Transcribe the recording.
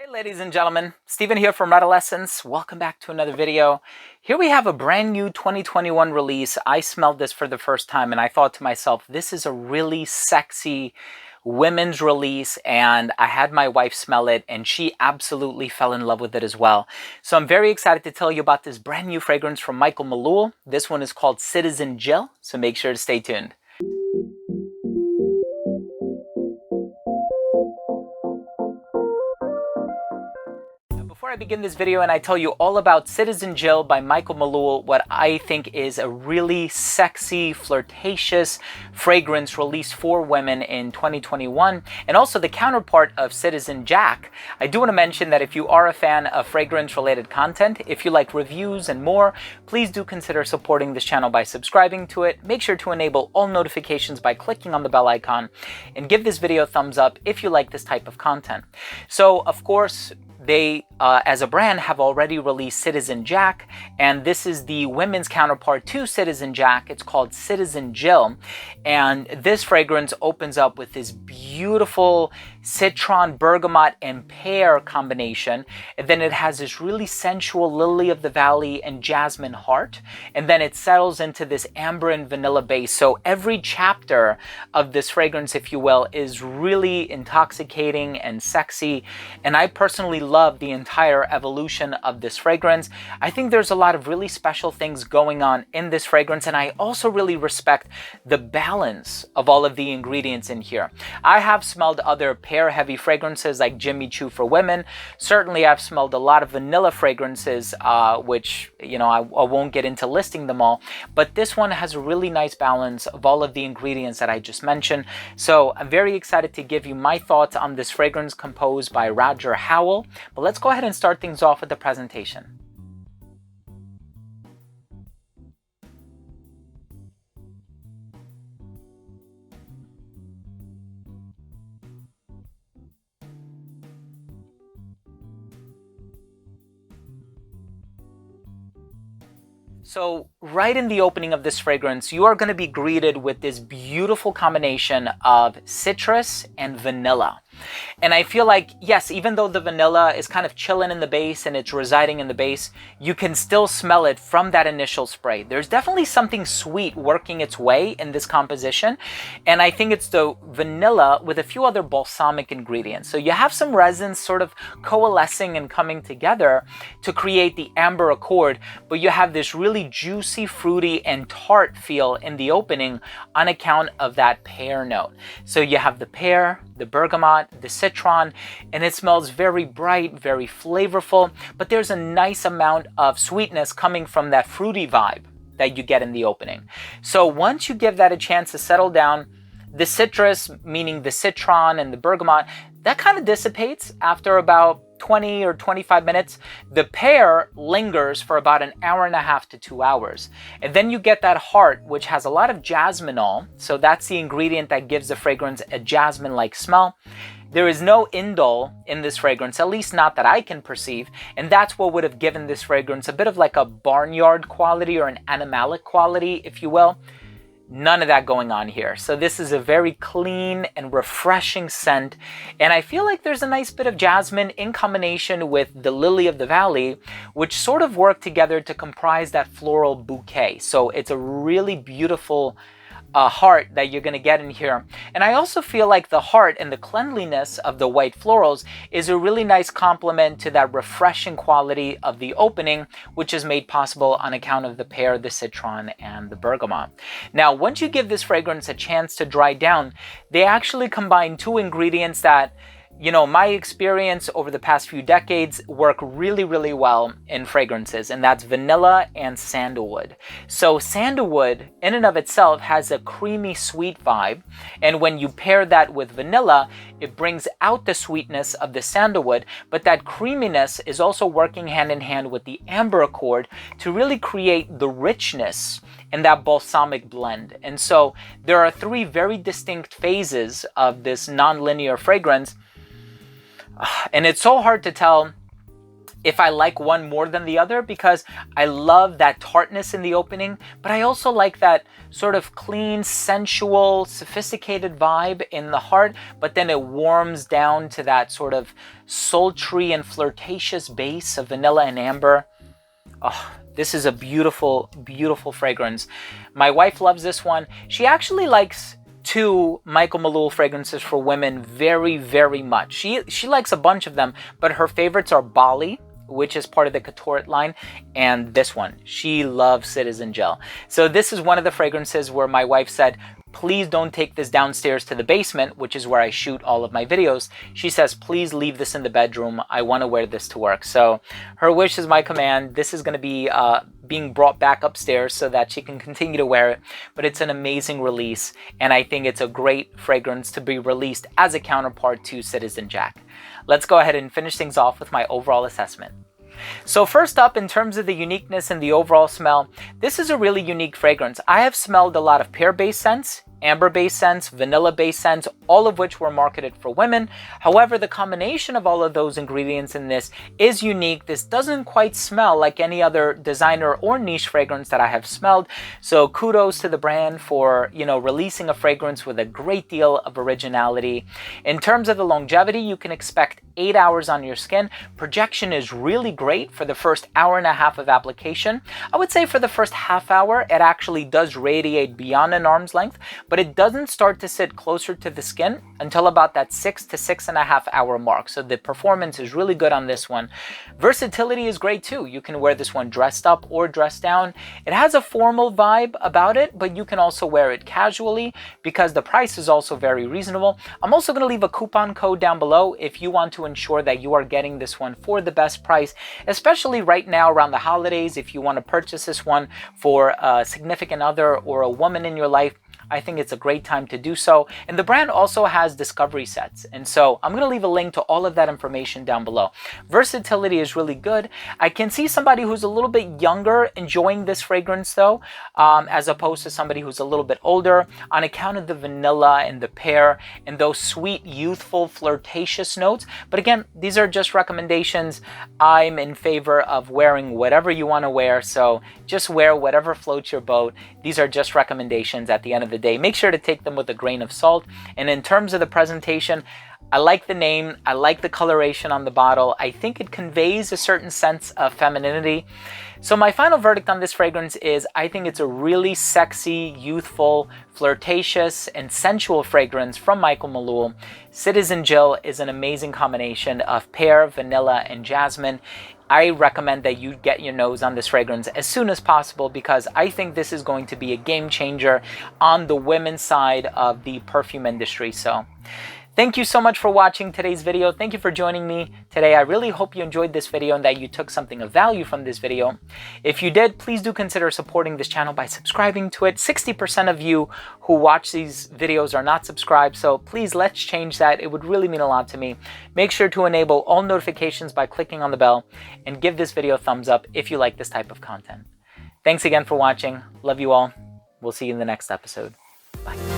Hey ladies and gentlemen, Steven here from Redolessence. Welcome back to another video. Here we have a brand new 2021 release. I smelled this for the first time and I thought to myself, this is a really sexy women's release, and I had my wife smell it and she absolutely fell in love with it as well. So I'm very excited to tell you about this brand new fragrance from Malul. This one is called Citizen Jill, so make sure to stay tuned. Before I begin this video and I tell you all about Citizen Jill by Malul, what I think is a really sexy, flirtatious fragrance released for women in 2021, and also the counterpart of Citizen Jack, I do want to mention that if you are a fan of fragrance-related content, if you like reviews and more, please do consider supporting this channel by subscribing to it. Make sure to enable all notifications by clicking on the bell icon, and give this video a thumbs up if you like this type of content. So, of course, they, as a brand, have already released Citizen Jack, and this is the women's counterpart to Citizen Jack. It's called Citizen Jill, and this fragrance opens up with this beautiful citron, bergamot, and pear combination, and then it has this really sensual lily of the valley and jasmine heart, and then it settles into this amber and vanilla base. So every chapter of this fragrance, if you will, is really intoxicating and sexy, and I personally love the entire evolution of this fragrance. I think there's a lot of really special things going on in this fragrance, and I also really respect the balance of all of the ingredients in here. I have smelled other pear heavy fragrances like Jimmy Choo for women. Certainly I've smelled a lot of vanilla fragrances, which, you know, I won't get into listing them all, but this one has a really nice balance of all of the ingredients that I just mentioned. So I'm very excited to give you my thoughts on this fragrance composed by Roger Howell. But let's go ahead and start things off with the presentation. So right in the opening of this fragrance, you are going to be greeted with this beautiful combination of citrus and vanilla. And I feel like, yes, even though the vanilla is kind of chilling in the base and it's residing in the base, you can still smell it from that initial spray. There's definitely something sweet working its way in this composition. And I think it's the vanilla with a few other balsamic ingredients. So you have some resins sort of coalescing and coming together to create the amber accord, but you have this really juicy, fruity, and tart feel in the opening on account of that pear note. So you have the pear, the bergamot, the citron, and it smells very bright, very flavorful, but there's a nice amount of sweetness coming from that fruity vibe that you get in the opening. So once you give that a chance to settle down, the citrus, meaning the citron and the bergamot, that kind of dissipates after about 20 or 25 minutes. The pear lingers for about an hour and a half to 2 hours. And then you get that heart, which has a lot of jasminol. So that's the ingredient that gives the fragrance a jasmine-like smell. There is no indole in this fragrance, at least not that I can perceive. And that's what would have given this fragrance a bit of like a barnyard quality or an animalic quality, if you will. None of that going on here. So this is a very clean and refreshing scent, and I feel like there's a nice bit of jasmine in combination with the lily of the valley, which sort of work together to comprise that floral bouquet. So it's a really beautiful heart that you're going to get in here. And I also feel like the heart and the cleanliness of the white florals is a really nice complement to that refreshing quality of the opening, which is made possible on account of the pear, the citron, and the bergamot. Now, once you give this fragrance a chance to dry down, they actually combine two ingredients that, you know, my experience over the past few decades work really, really well in fragrances, and that's vanilla and sandalwood. So sandalwood in and of itself has a creamy sweet vibe, and when you pair that with vanilla, it brings out the sweetness of the sandalwood, but that creaminess is also working hand in hand with the amber accord to really create the richness and that balsamic blend. And so there are three very distinct phases of this non-linear fragrance. And it's so hard to tell if I like one more than the other, because I love that tartness in the opening, but I also like that sort of clean, sensual, sophisticated vibe in the heart, but then it warms down to that sort of sultry and flirtatious base of vanilla and amber. Oh, this is a beautiful, beautiful fragrance. My wife loves this one. She actually likes two Michael Malul fragrances for women very, very much. She likes a bunch of them, but her favorites are Bali, which is part of the Couture line, and this one. She loves Citizen Gel. So this is one of the fragrances where my wife said, please don't take this downstairs to the basement, which is where I shoot all of my videos. She says, please leave this in the bedroom. I want to wear this to work. So her wish is my command. This is going to be being brought back upstairs so that she can continue to wear it. But it's an amazing release, and I think it's a great fragrance to be released as a counterpart to Citizen Jack. Let's go ahead and finish things off with my overall assessment. So first up, in terms of the uniqueness and the overall smell, this is a really unique fragrance. I have smelled a lot of pear-based scents, amber-based scents, vanilla-based scents, all of which were marketed for women. However, the combination of all of those ingredients in this is unique. This doesn't quite smell like any other designer or niche fragrance that I have smelled. So kudos to the brand for, releasing a fragrance with a great deal of originality. In terms of the longevity, you can expect 8 hours on your skin. Projection is really great for the first hour and a half of application. I would say for the first half hour, it actually does radiate beyond an arm's length, but it doesn't start to sit closer to the skin until about that 6 to 6.5 hour mark. So the performance is really good on this one. Versatility is great too. You can wear this one dressed up or dressed down. It has a formal vibe about it, but you can also wear it casually because the price is also very reasonable. I'm also going to leave a coupon code down below if you want to ensure that you are getting this one for the best price, especially right now around the holidays. If you want to purchase this one for a significant other or a woman in your life, I think it's a great time to do so. And the brand also has discovery sets. And so I'm going to leave a link to all of that information down below. Versatility is really good. I can see somebody who's a little bit younger enjoying this fragrance though, as opposed to somebody who's a little bit older, on account of the vanilla and the pear and those sweet, youthful, flirtatious notes. But again, these are just recommendations. I'm in favor of wearing whatever you want to wear. So just wear whatever floats your boat. These are just recommendations at the end of the day. Make sure to take them with a grain of salt. And in terms of the presentation, I like the name. I like the coloration on the bottle. I think it conveys a certain sense of femininity. So my final verdict on this fragrance is I think it's a really sexy, youthful, flirtatious, and sensual fragrance from Michael Malul. Citizen Jill is an amazing combination of pear, vanilla, and jasmine. I recommend that you get your nose on this fragrance as soon as possible because I think this is going to be a game changer on the women's side of the perfume industry. So thank you so much for watching today's video. Thank you for joining me today. I really hope you enjoyed this video and that you took something of value from this video. If you did, please do consider supporting this channel by subscribing to it. 60% of you who watch these videos are not subscribed, so please let's change that. It would really mean a lot to me. Make sure to enable all notifications by clicking on the bell and give this video a thumbs up if you like this type of content. Thanks again for watching. Love you all. We'll see you in the next episode. Bye.